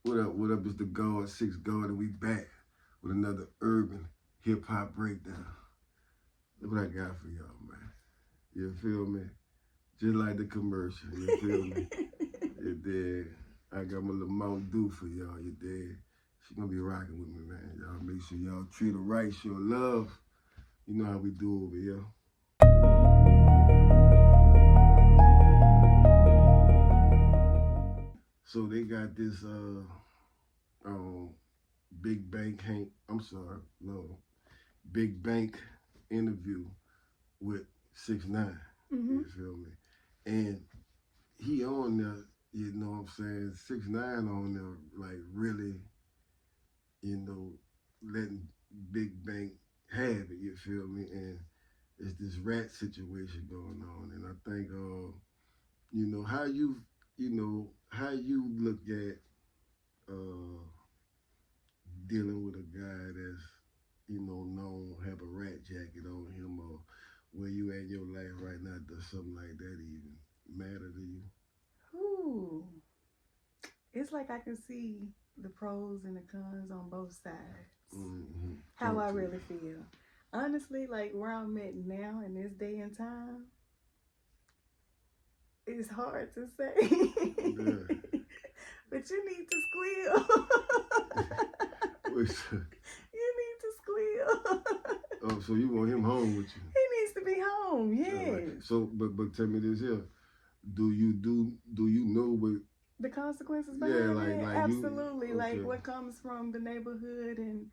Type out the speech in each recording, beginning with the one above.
What up? It's the God, 6 God, and we back with another urban hip hop breakdown. Look what I got for y'all, man. You feel me? Just like the commercial, you feel me? You dig? I got my little Mountain Dew for y'all, you dig? She gonna be rocking with me, man. Y'all make sure y'all treat her right, show her love. You know how we do over here. So they got this Big Bank interview with 6ix9ine. You feel me? And he on there, you know what I'm saying? 6ix9ine on there, like really, you know, letting Big Bank have it. You feel me? And it's this rat situation going on, and I think, you know, how you look at dealing with a guy that's, you know, known have a rat jacket on him, or where you at in your life right now, does something like that even matter to you? Ooh. It's like I can see the pros and the cons on both sides. How I really feel. Honestly, like where I'm at now in this day and time, it's hard to say. Yeah. But you need to squeal. You need to squeal. Oh, so you want him home with you? He needs to be home, yes. Right. So, but tell me this here. Do you know what the consequences behind it? like Absolutely. You, okay. Like what comes from the neighborhood and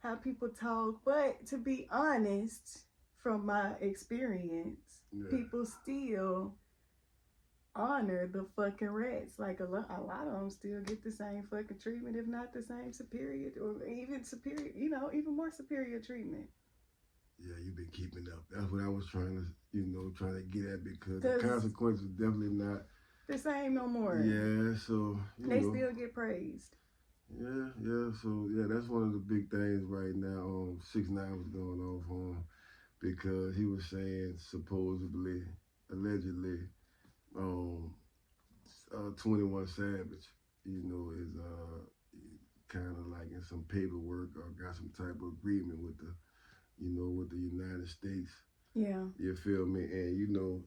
how people talk. But to be honest, from my experience, people still honor the fucking rats. Like a lot of them still get the same fucking treatment, if not the same superior, or even superior, you know, even more superior treatment. Yeah, you've been keeping up. That's what I was trying to get at, because the consequences definitely not the same no more. Yeah, so they still get praised. Yeah. So that's one of the big things right now. 6ix9ine was going off on, because he was saying supposedly, allegedly, 21 Savage, you know, is kind of like in some paperwork or got some type of agreement with the United States. Yeah. You feel me? And you know,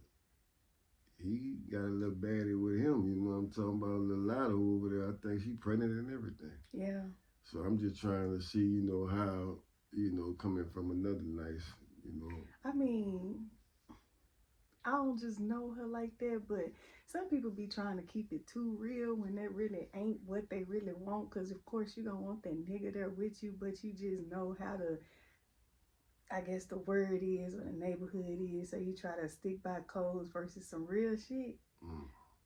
he got a little baddie with him. You know what I'm talking about? A little Lotto over there. I think she pregnant and everything. Yeah. So I'm just trying to see, you know, how, you know, coming from another nice, you know. I mean, I don't just know her like that, but some people be trying to keep it too real when that really ain't what they really want. Because, of course, you don't want that nigga there with you, but you just know how to, I guess the word is, or the neighborhood is. So you try to stick by codes versus some real shit.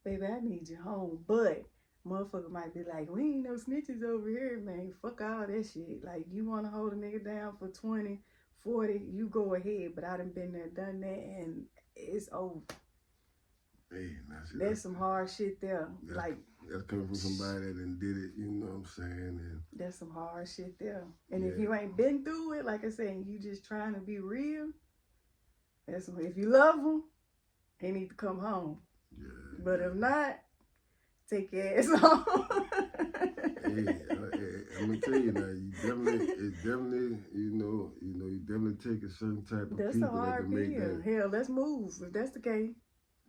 Baby, I need you home. But motherfucker might be like, we ain't no snitches over here, man. Fuck all that shit. Like, you want to hold a nigga down for 20, 40, you go ahead. But I done been there, done that, and it's over. Hey, that's some hard shit there. That's coming from somebody that done did it, you know what I'm saying? And that's some hard shit there. And if you ain't been through it, like I said, you just trying to be real, if you love them, they need to come home. Yeah. But if not, take your ass home. I'm gonna tell you now, you definitely take a certain type of that's people a hard that can make that. Hell, let's move if that's the case.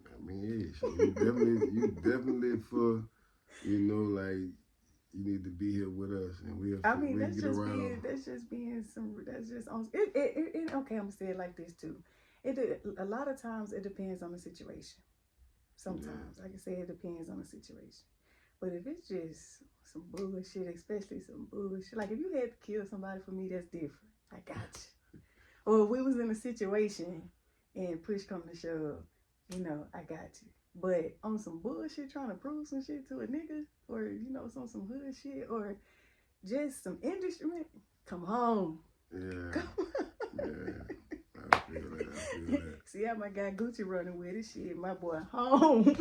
I mean, so you definitely for, you know, like, you need to be here with us, and we'll that's get just around. That's just on it. Okay, I'm gonna say it like this too. A lot of times it depends on the situation. Sometimes, like I said, it depends on the situation. But if it's just some bullshit, especially some bullshit, like if you had to kill somebody for me, that's different. I got you. Or if we was in a situation and push come to shove, you know, I got you. But on some bullshit, trying to prove some shit to a nigga, or, you know, some hood shit, or just some industry, come home. Yeah. Come on. Yeah. I feel that. See how my guy Gucci running with it? Shit, my boy home.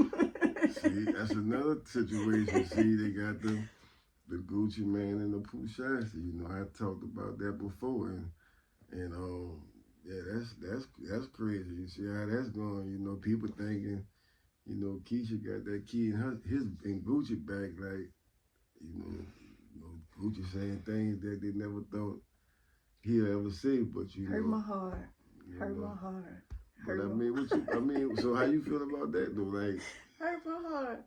See, that's another situation. See, they got the Gucci Mane and the Pooh Shiesty. You know, I talked about that before, and yeah, that's crazy. You see how that's going? You know, people thinking, you know, Keisha got that key in Gucci bag, like, you know, Gucci saying things that they never thought he'll ever say, but you Hurt know, my heart. you Hurt know. my heart. But Hurt I my mean, so how you feel about that though? Like, hurt my heart.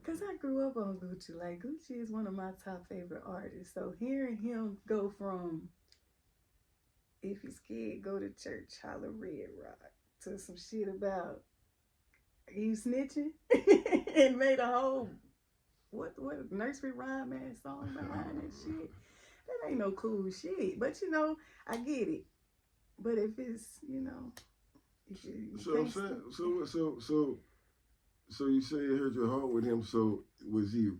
Cause I grew up on Gucci. Like Gucci is one of my top favorite artists. So hearing him go from if you're scared, go to church, holler Red Rock, to some shit about you snitching and made a whole what nursery rhyme ass song behind that shit. That ain't no cool shit. But you know, I get it. But if it's, you know, if you so I'm saying, so you say it hurt your heart with him. So was he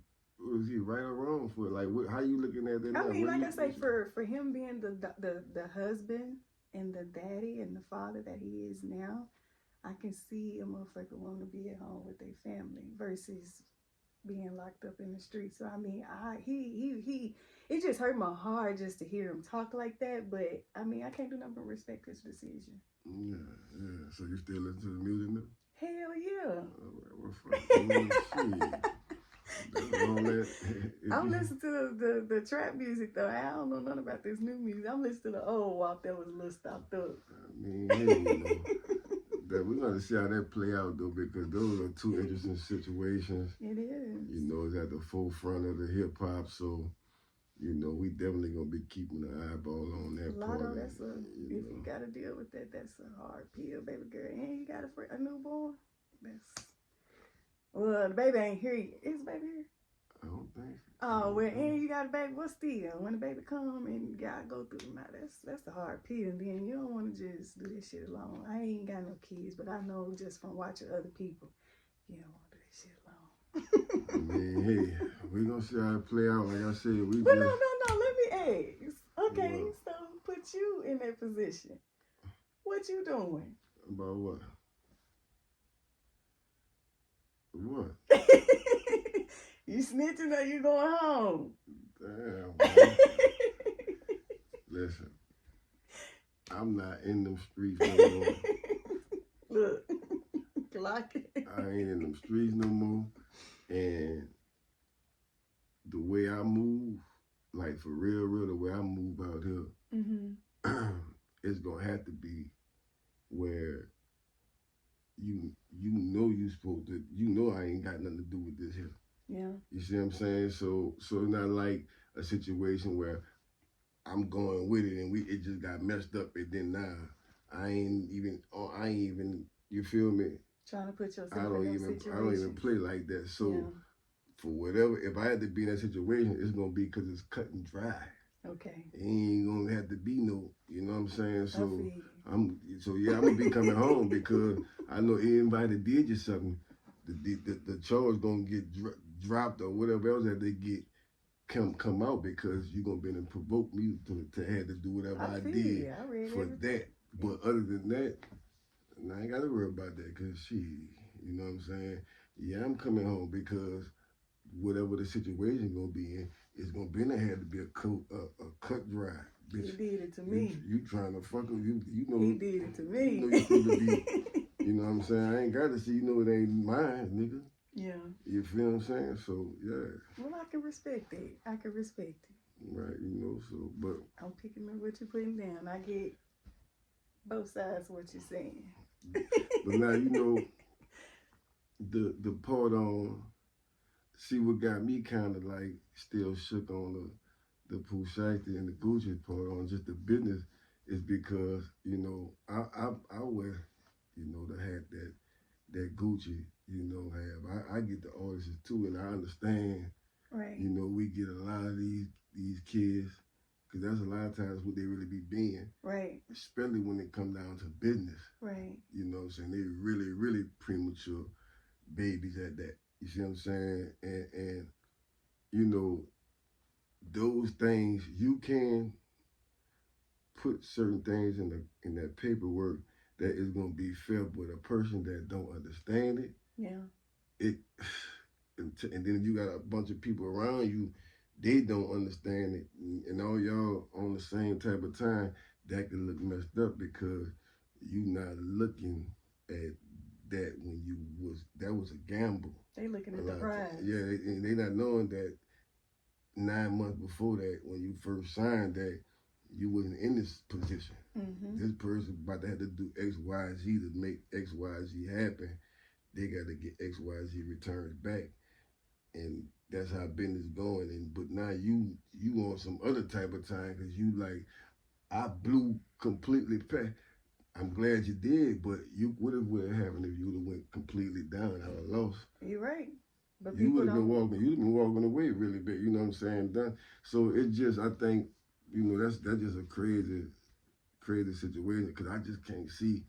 right or wrong for it? Like, how you looking at that now? I mean, like I say, for him being the husband and the daddy and the father that he is now, I can see a motherfucker want to be at home with their family versus being locked up in the street. So I mean, he it just hurt my heart just to hear him talk like that. But I mean, I can't do nothing but respect his decision. Yeah, yeah. So you still listen to the music now? Hell yeah. All right, well, shit. I'm listening to the trap music though. I don't know nothing about this new music. I'm listening to the old WAP that was a little stopped up. I mean, hey, you know, that we're gonna see how that play out though, because those are two interesting situations. It is. You know, it's at the forefront of the hip hop, so you know we definitely gonna be keeping an eyeball on that part. Lotto, that's if you gotta deal with that, that's a hard pill, baby girl. And you got a newborn. Well, the baby ain't here. Is the baby here? I don't think. Oh, well, and you got a baby. What's still when the baby come and you gotta go through now? That's the hard pill. And then you don't want to just do this shit alone. I ain't got no kids, but I know just from watching other people, you don't want to do this shit alone. I mean, hey, we gonna see how it play out. Like I said, Well, no. Let me ask. Okay, What? so put you in that position. What you doing? About what? What? You snitching or you going home? Damn, man. Listen, I'm not in them streets no more. Look, clock it. I ain't in them streets no more. And the way I move, like for real, the way I move out here, it's gonna have to be where you know you supposed to, you know I ain't got nothing to do with this here. Yeah. You see what I'm saying? So it's not like a situation where I'm going with it and it just got messed up and then now I ain't even, you feel me? Trying to put yourself I don't even play like that. So for whatever, if I had to be in that situation, it's gonna be because it's cut and dry. Okay. It ain't gonna have to be no, you know what I'm saying? So I'm gonna be coming home because I know anybody that did you something, the charge gonna get dropped or whatever else that they get come out because you're gonna be able to provoke me to have to do whatever I did for that. But other than that, I ain't gotta worry about that because you know what I'm saying? Yeah, I'm coming home because whatever the situation gonna be in, it's gonna be in had to be a cut dry. Bitch, he did it to me. You trying to fuck him? You know he did it to me. You know you supposed to be. You know what I'm saying? I ain't got to see. You know it ain't mine, nigga. Yeah. You feel what I'm saying? So yeah. Well, I can respect it. Right. You know. So, but I'm picking up what you're putting down. I get both sides of what you're saying. But now you know the part on. See what got me kind of like still shook on the Pooh Shiesty and the Gucci part on just the business is because you know I wear you know the hat that Gucci you know have. I get the artists too, and I understand. Right. You know we get a lot of these kids because that's a lot of times what they really be being. Right. Especially when it come down to business. Right. You know what I'm saying? They really premature babies at that. You see what I'm saying? And you know, those things you can put certain things in that paperwork that is gonna be fair, but a person that don't understand it, and then you got a bunch of people around you, they don't understand it, and all y'all on the same type of time, that can look messed up because you not looking at that when that was a gamble. They looking at the prize. Yeah, they not knowing that 9 months before that, when you first signed that, you wasn't in this position. Mm-hmm. This person about to have to do X, Y, Z to make X, Y, Z happen. They got to get X, Y, Z returns back, and that's how business going. And but now you on some other type of time because you like I blew completely past. I'm glad you did, but you would have happened if you would have went completely down. I would have lost. You're right. But You would people have been don't. walking. You'd have been walking away really big. You know what I'm saying? Done. So it just, I think, that's just a crazy situation because I just can't see.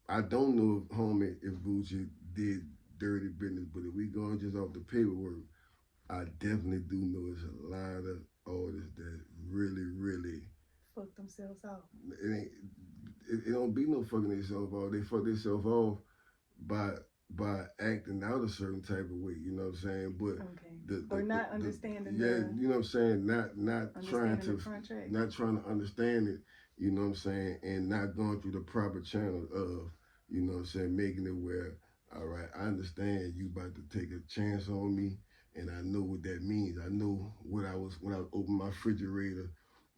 I don't know if homie if Gucci did dirty business, but if we going just off the paperwork, I definitely do know it's a lot of artists that really Fuck themselves off. it ain't it don't be no fucking themselves off. They fuck themselves off by acting out a certain type of way. You know what I'm saying? But Okay. Or not understanding yeah, the you know what I'm saying. Not trying understanding the to contract. not trying to understand it. You know what I'm saying, and not going through the proper channel of what I'm saying, making it where all right, I understand you about to take a chance on me, and I know what that means. I know what I was when I opened my refrigerator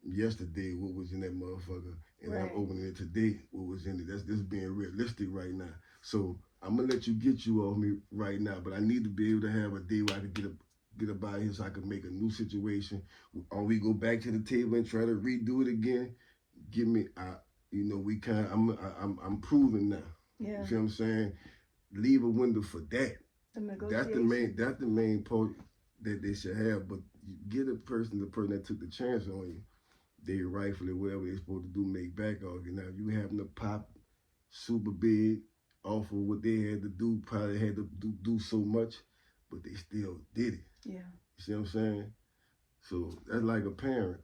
yesterday, what was in that motherfucker, and Right. I'm opening it today, what was in it. That's just being realistic right now. So I'm gonna let you get you off me right now, but I need to be able to have a day where I can get up out of here so I can make a new situation. Or we go back to the table and try to redo it again. Give me, we kind. I'm proving now. Yeah. You see what I'm saying? Leave a window for that. The negotiation. That's the main point that they should have. But you get the person that took the chance on you, they rightfully whatever they're supposed to do make back off you. Now if you happen to pop super big off of what they had to do, probably had to do so much, but they still did it. Yeah. You see what I'm saying? So that's like a parent.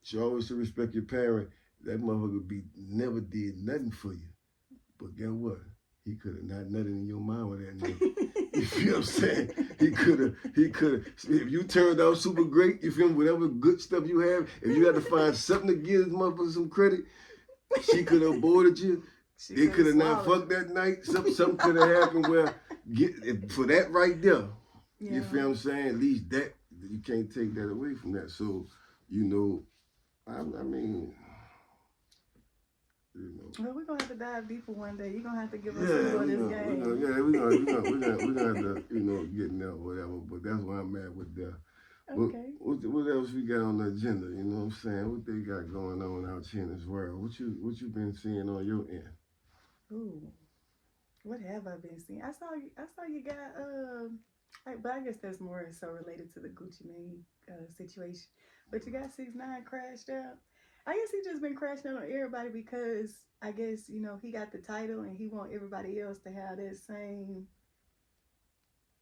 You always should respect your parent. That motherfucker never did nothing for you. But guess what? He could have not nothing in your mind with that nigga. You feel what I'm saying? He could have. If you turned out super great, you feel me? Whatever good stuff you have, if you had to find something to give this motherfucker some credit, she could have aborted you. They could have not fucked that night. Something could have happened where, for that right there, Yeah. you feel what I'm saying? At least that, you can't take that away from that. So, I mean, Well, we're gonna have to dive deeper one day. You're gonna have to give us some of this game. We're gonna have to, get in there or whatever. But that's where I'm at with that. Okay. What else we got on the agenda? You know what I'm saying? What they got going on out here in this world? What you been seeing on your end? Ooh, what have I been seeing? I saw you got but I guess that's more so related to the Gucci Mane situation. But you got 6ix9ine crashed out. I guess he just been crashing out on everybody because I guess he got the title and he want everybody else to have that same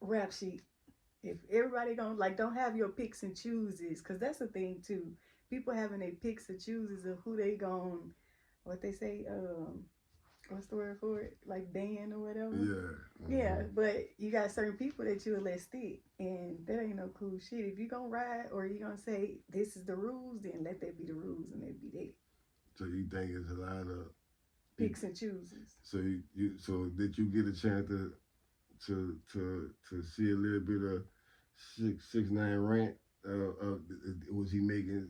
rap sheet. If everybody don't have your picks and chooses, because that's the thing too. People having their picks and chooses of who they gon' what they say, what's the word for it? Like ban or whatever. Yeah. Mm-hmm. Yeah, but you got certain people that you'll let stick, and that ain't no cool shit. If you gonna ride or you gonna say this is the rules, then let that be the rules and that be that. So you think it's a lot of picks and chooses? So so did you get a chance to see a little bit of 6ix9ine rant? Was he making?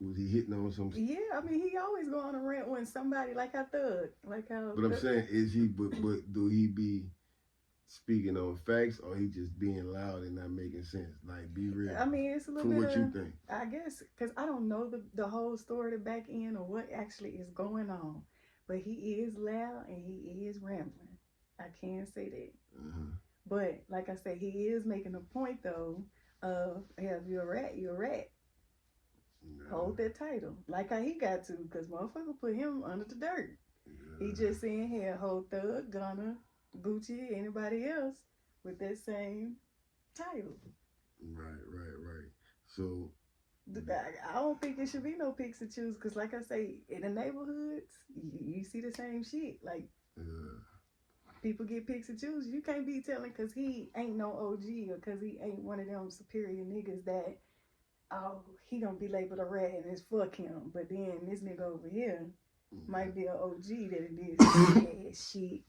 Was he hitting on some? Yeah, I mean, he always go on a rant when somebody like how Thug, like how. But I'm saying, is he? But do he be speaking on facts, or he just being loud and not making sense? Like, be real. I mean, it's a little from bit. What you think? I guess because I don't know the whole story, the back end, or what actually is going on. But he is loud and he is rambling. I can say that. Uh-huh. But like I said, he is making a point though of, hey, if you're a rat, you're a rat. No. Hold that title. Like how he got to, because motherfucker put him under the dirt. Yeah. He just saying here, hold Thug, Gunna, Gucci, anybody else with that same title. Right. So I don't think it should be no picks and choose, because like I say, in the neighborhoods, you see the same shit. Like, people get picks and choose. You can't be telling because he ain't no OG or because he ain't one of them superior niggas that, oh, he gonna be labeled a rat and it's fuck him. But then this nigga over here might be an OG that it is bad shit.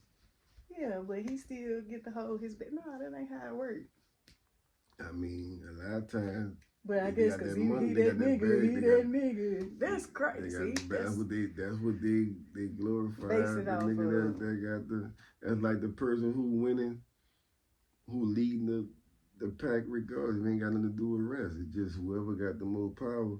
Yeah, but he still get to hold his back. No, that ain't how it works. I mean, a lot of times But I if they guess got because that he money, they that got that nigga, bag, he they that got nigga. That's they crazy. got that's what they glorify Base it the off nigga of. that got that's like the person who winning, who leading the pack regardless. It ain't got nothing to do with rest. It's just whoever got the most power.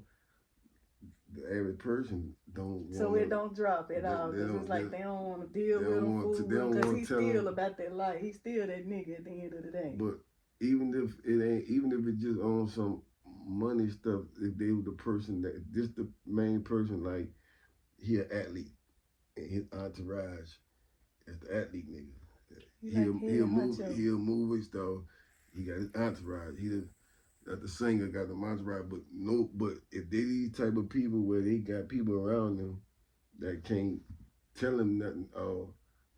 The average person don't So want it to. don't drop at all They because it's don't. like they don't want to deal They with don't him, want to. fool They with him, don't because want to he's tell still them. about that life. He's still that nigga at the end of the day. But even if it just on some money stuff, if they were the person that this the main person, like he an athlete and his entourage is the athlete nigga. He like head honcho. He a movie star. He got his entourage. The singer got the entourage, but if they these type of people where they got people around them that can't tell him nothing,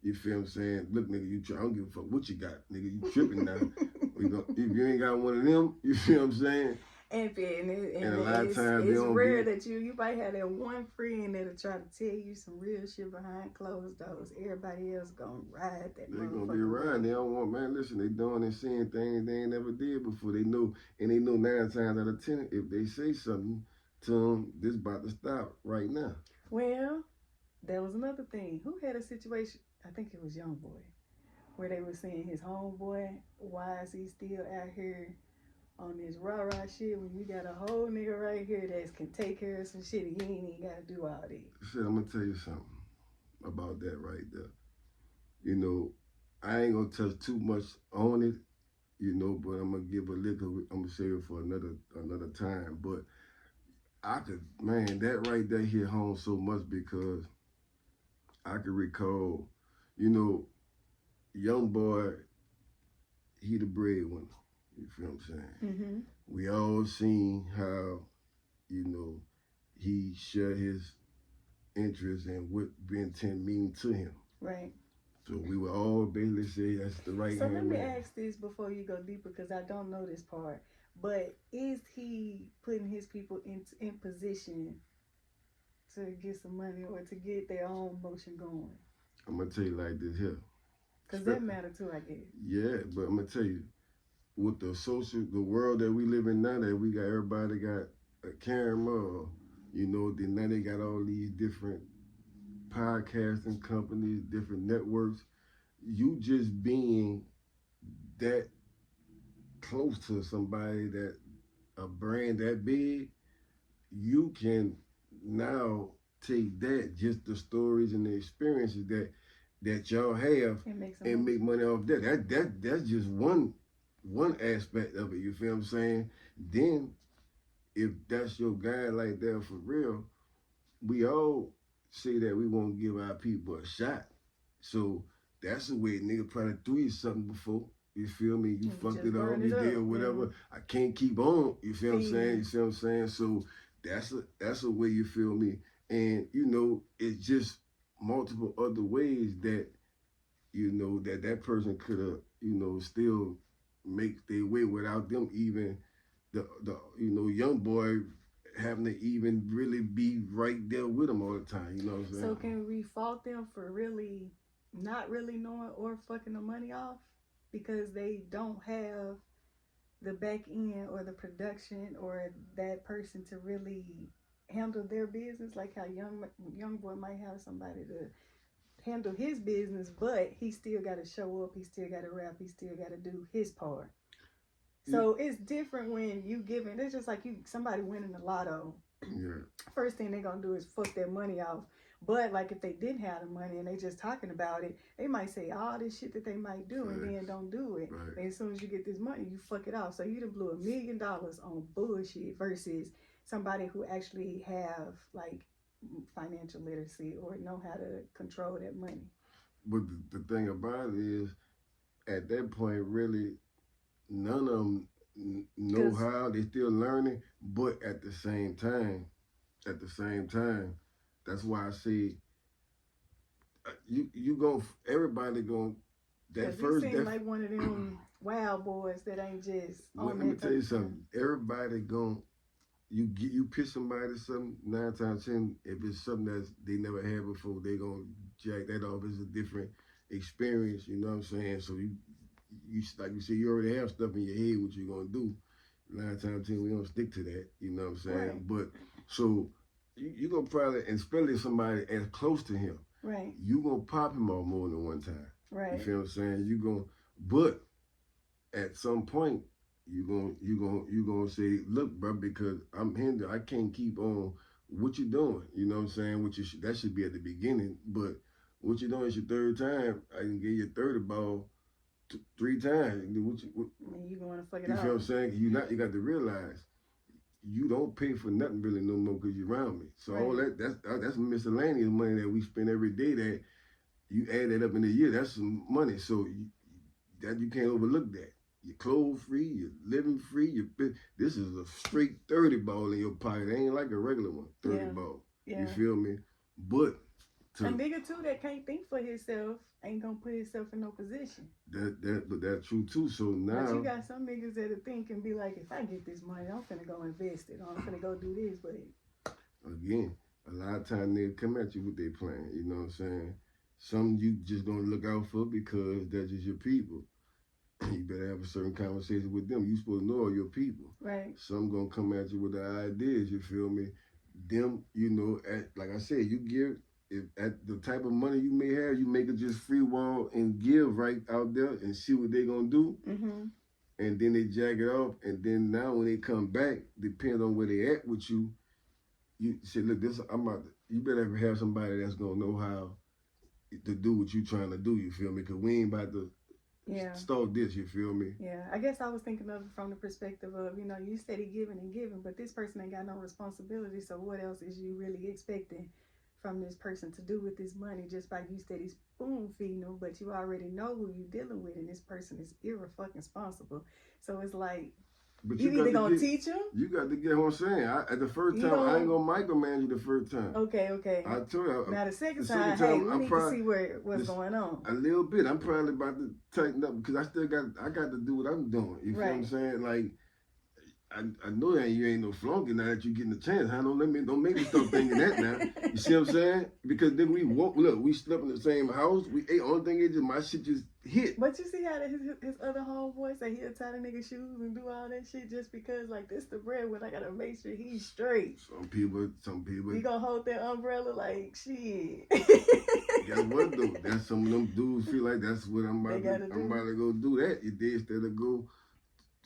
you feel what I'm saying? Look, nigga, I don't give a fuck what you got, nigga. You tripping now. If you ain't got one of them, you feel what I'm saying? And And a lot of times they it's don't rare be. that you might have that one friend that'll try to tell you some real shit behind closed doors. Everybody else gonna ride that They gonna motherfucker. be riding. They don't want, man. Listen, they doing and seeing things they ain't never did before. They know, and they know 9 times out of 10, if they say something to them, this about to stop right now. Well, there was another thing. Who had a situation? I think it was Young Boy, where they were saying his homeboy, why is he still out here on this rah-rah shit when you got a whole nigga right here that can take care of some shit and you ain't even gotta do all that. Shit, I'm gonna tell you something about that right there. You know, I ain't gonna touch too much on it, but I'm gonna give a little. I'm gonna save it for another time. But I could, man, that right there hit home so much because I could recall, you know, Young Boy, he the breadwinner. You feel what I'm saying? Mm-hmm. We all seen how, he shared his interest and what Ben 10 mean to him. Right. So we would all basically say that's the right So hand let me man. ask this before you go deeper because I don't know this part. But is he putting his people in position to get some money or to get their own motion going? I'm gonna tell you like this here. Because that matter too, I guess. Yeah, but I'm gonna tell you, with the world that we live in now, that we got everybody got a camera, then now they got all these different podcasting companies, different networks. You just being that close to somebody that a brand that big, you can now take that, just the stories and the experiences that y'all have and make money off that. That's just one aspect of it. You feel what I'm saying? Then if that's your guy like that for real, we all say that we won't give our people a shot. So that's the way nigga probably threw you something before. You feel me? You fucked it up, you did whatever. I can't keep on. You feel what I'm saying? You see what I'm saying? So that's a way, you feel me? And it's just multiple other ways that that person could have still make their way without them even the young boy having to even really be right there with them all the time. You know what I'm saying? So can we fault them for really not really knowing or fucking the money off because they don't have the back end or the production or that person to really handle their business, like how young boy might have somebody to handle his business, but he still got to show up, he still got to rap, he still got to do his part. So it's different when you giving. It's just like somebody winning the lotto. Yeah. First thing they're gonna do is fuck their money off. But like if they didn't have the money and they just talking about it, they might say all this shit that they might do and then don't do it. Right. And as soon as you get this money, you fuck it off. So you done blew $1 million on bullshit versus somebody who actually have like financial literacy or know how to control that money. But the thing about it is, at that point, really, none of them know how. They still learning, but at the same time, that's why I say everybody going that first. You seem like one of them wild boys that ain't just. Let me tell you something. Everybody you pitch somebody something 9 times 10. If it's something that they never had before, they gonna jack that off as a different experience. You know what I'm saying? So like you say, you already have stuff in your head what you're gonna do. 9 times 10, we don't stick to that. You know what I'm saying? Right. But so you gonna probably, and especially somebody as close to him, Right. you gonna pop him off more than one time. Right. You feel what I'm saying? You gonna, but at some point, you gonna say, look, bro, because I'm hindered. I can't keep on what you doing. You know what I'm saying? That should be at the beginning. But what you doing is your third time. I can give you a 30 ball 3 times. You going to fuck it you out. feel what I'm saying? You got to realize you don't pay for nothing really no more because you're around me. So Right. all that's miscellaneous money that we spend every day. That you add that up in a year. That's some money. So you can't overlook that. You're clothes free, you're living free, this is a straight 30 ball in your pocket. It ain't like a regular one, 30 ball. Yeah. You feel me? But a nigga too that can't think for himself ain't gonna put himself in no position. But that's true too. So now, but you got some niggas that'll think and be like, if I get this money, I'm finna go invest it, or I'm finna go do this. But again, a lot of times niggas come at you with their plan. You know what I'm saying? Some you just gonna look out for because they're just your people. You better have a certain conversation with them. You supposed to know all your people. Right. Some gonna come at you with the ideas. You feel me? Them, you know, like I said, you give at the type of money you may have, you make it just free wall and give right out there and see what they gonna do. Mm-hmm. And then they jack it off. And then now when they come back, depending on where they at with you, you say, look, you better have somebody that's gonna know how to do what you trying to do. You feel me? Because we ain't about to start this, you feel me? Yeah, I guess I was thinking of it from the perspective of, you steady giving and giving, but this person ain't got no responsibility, so what else is you really expecting from this person to do with this money just by you steady spoon feeding them, but you already know who you dealing with and this person is irresponsible. So it's like, but you either gonna teach them. You got to get what I'm saying. At the first time, I ain't gonna micromanage you the first time. Okay. I told you. Now the second time, hey, we need to see what's going on. A little bit. I'm probably about to tighten up because I got to do what I'm doing. You feel what I'm saying? Like, I know that you ain't no flunky now that you getting a chance. Don't make me start thinking that now. You see what I'm saying? Because then we slept in the same house. We ate. Only thing is just my shit just hit. But you see how his other homeboy say he'll tie the nigga shoes and do all that shit just because like this the breadwinner. I gotta make sure he's straight. Some people. You gonna hold that umbrella like shit. Guess what though? That's some of them dudes feel like that's what I'm about to go do that. You did instead of go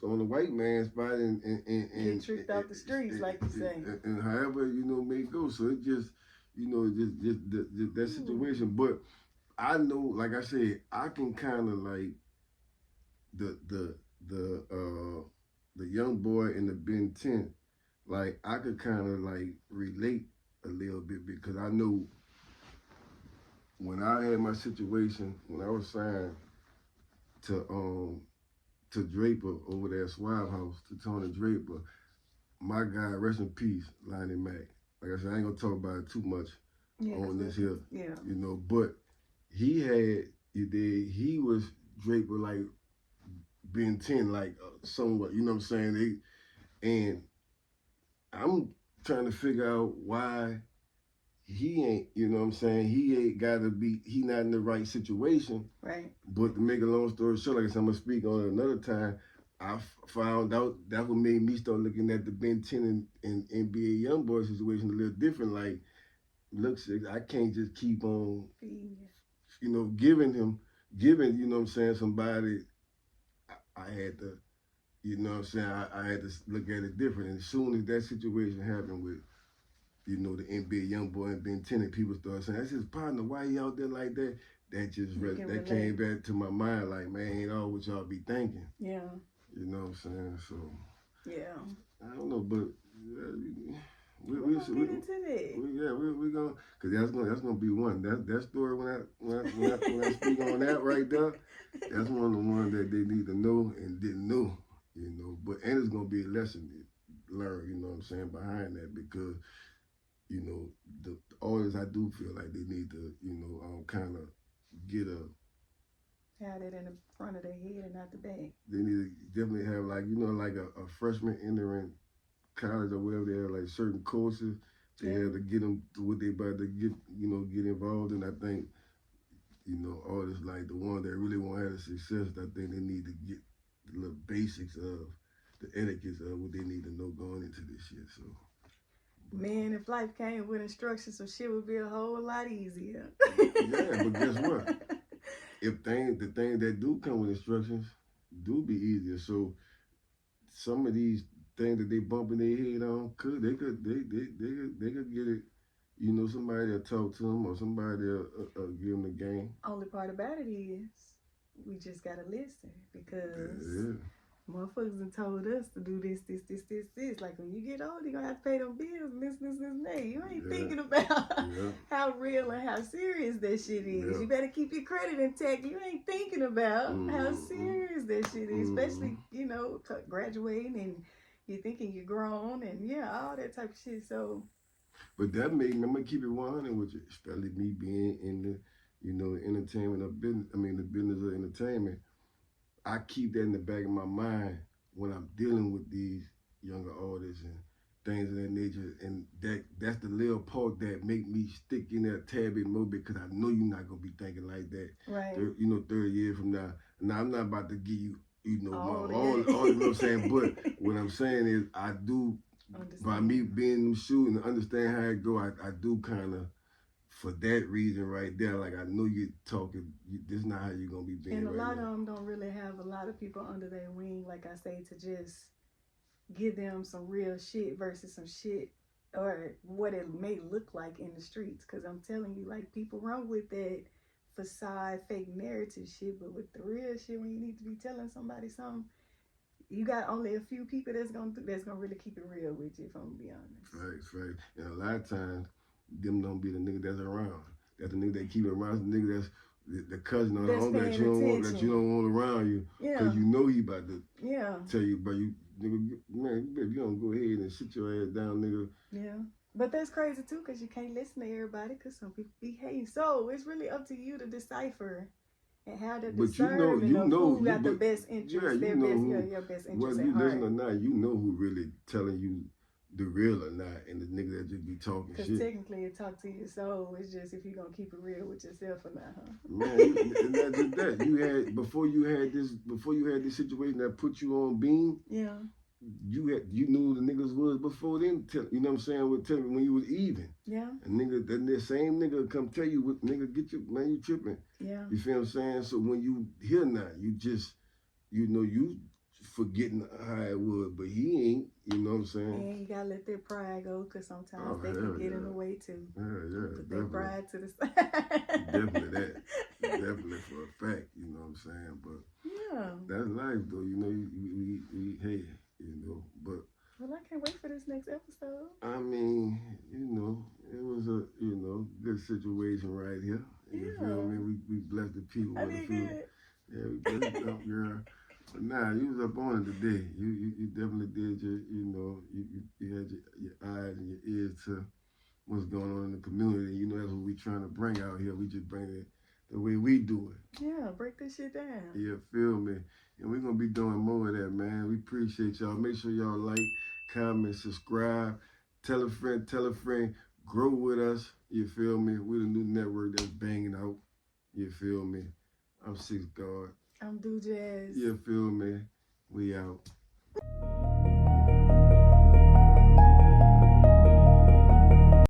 on the white man's spot and get tricked out the streets, like you say. And however, may go. So it just, just that situation. But I know, like I said, I can kind of like the young boy in the Ben 10, like I could kind of like relate a little bit because I know when I had my situation, when I was signed to Draper over there at Swab House, to Tony Draper, my guy, rest in peace, Lonnie Mack. Like I said, I ain't gonna talk about it too much on this here. Yeah. But he was Draper like Ben 10, like somewhat, you know what I'm saying? And I'm trying to figure out why he ain't, he ain't gotta be, he not in the right situation. Right. But to make a long story short, like I said, I'm gonna speak on it another time. I found out that what made me start looking at the Ben 10 and NBA YoungBoy situation a little different. Like, look, I can't just keep on, giving, somebody. I had to, I had to look at it different. And as soon as that situation happened with, the NBA YoungBoy and Ben 10, and people started saying, that's his partner, why he out there like that? That just came back to my mind, like, man, ain't all what y'all be thinking. Yeah. You know what I'm saying? So, yeah. I don't know, but we're gonna get into that. We're gonna, cause that's gonna be one. That story when I speak on that right there, that's one of the ones that they need to know and didn't know, But and it's gonna be a lesson to learn, you know what I'm saying, behind that because. The artists, I do feel like they need to, kind of get have it in the front of their head and not the back. They need to definitely have like a freshman entering college or whatever. They have like certain courses. They have to get them to what they about to get, get involved in. I think you know, artists like the ones that really want to have the success, I think they need to get the little basics of the etiquettes of what they need to know going into this shit. So, Man, if life came with instructions, some shit would be a whole lot easier. yeah, but guess what? If the things that do come with instructions do be easier. So some of these things that they bumping their head on they could get it. You know, somebody will talk to them or somebody will give them the game. Only part about it is we just gotta listen because Yeah. motherfuckers done told us to do this. Like when you get old, you gonna have to pay them bills and this. You ain't Yeah. thinking about Yeah. how real and how serious that shit is. Yeah. You better keep your credit intact. You ain't thinking about how serious that shit is, especially, you know, graduating and you're thinking you're grown and yeah, all that type of shit. So. But that made me, I'm gonna keep it 100 with you, especially me being in the, you know, the entertainment of business. I mean, the business of entertainment. I keep that in the back of my mind when I'm dealing with these younger artists and things of that nature. And that's the little part that make me stick in there a tad bit more because I know you're not gonna be thinking like that. Right. 30 years from now. Now I'm not about to give you, you know, all all you know what I'm saying. But what I'm saying is I do. By me being in them shoes and understand how it go, I do kind of, for that reason right there, like I know you're talking, this is not how you're going to be being. And a right lot now. of them don't really have a lot of people under their wing, like I say, to just give them some real shit versus some shit or what it may look like in the streets. Because I'm telling you, like, people run with that facade, fake narrative shit, but with the real shit, when you need to be telling somebody something, you got only a few people that's gonna really keep it real with you, if I'm gonna be honest. Facts. And a lot of times, them don't be the nigga that's around. That's the nigga that keep it around. The nigga that's the cousin or the uncle that you don't want around you, because you know he about to tell you, but you nigga, man, you don't go ahead and sit your ass down, nigga. Yeah. But that's crazy too, because you can't listen to everybody, because some people be hating. So it's really up to you to decipher. And how to discern who got the best interest, your best interest whether you listen or not, you know who really telling you the real or not, and the nigga that just be talking shit. Because technically it talk to your soul. It's just if you gonna keep it real with yourself or not, huh? Man, and not just that. You had before you had this situation that put you on beam. Yeah. You knew who the niggas was before then. You know what I'm saying? Tell me when you was even. Yeah. And nigga, that same nigga come tell you, what nigga, get you, man, you tripping. Yeah. You feel what I'm saying? So when you hear now, you just, you know, you forgetting how it was, but he ain't. You know what I'm saying? And you gotta let that pride go, because sometimes they can get in the way too. Yeah. Put that pride to the side. Definitely for a fact. You know what I'm saying? But yeah, that's life, though. You know, we hey. You know, but well, I can't wait for this next episode. I mean, you know, it was a good situation right here. You feel me? We blessed the people with a few. Good. Yeah, we blessed the girl. But nah, you was up on it today. You definitely did you had your eyes and your ears to what's going on in the community. You know, that's what we trying to bring out here. We just bring it the way we do it. Yeah, break this shit down. Yeah, feel me? And we're going to be doing more of that, man. We appreciate y'all. Make sure y'all like, comment, subscribe. Tell a friend. Grow with us. You feel me? We're the new network that's banging out. You feel me? I'm Six Guard. I'm Do Jazz. You feel me? We out.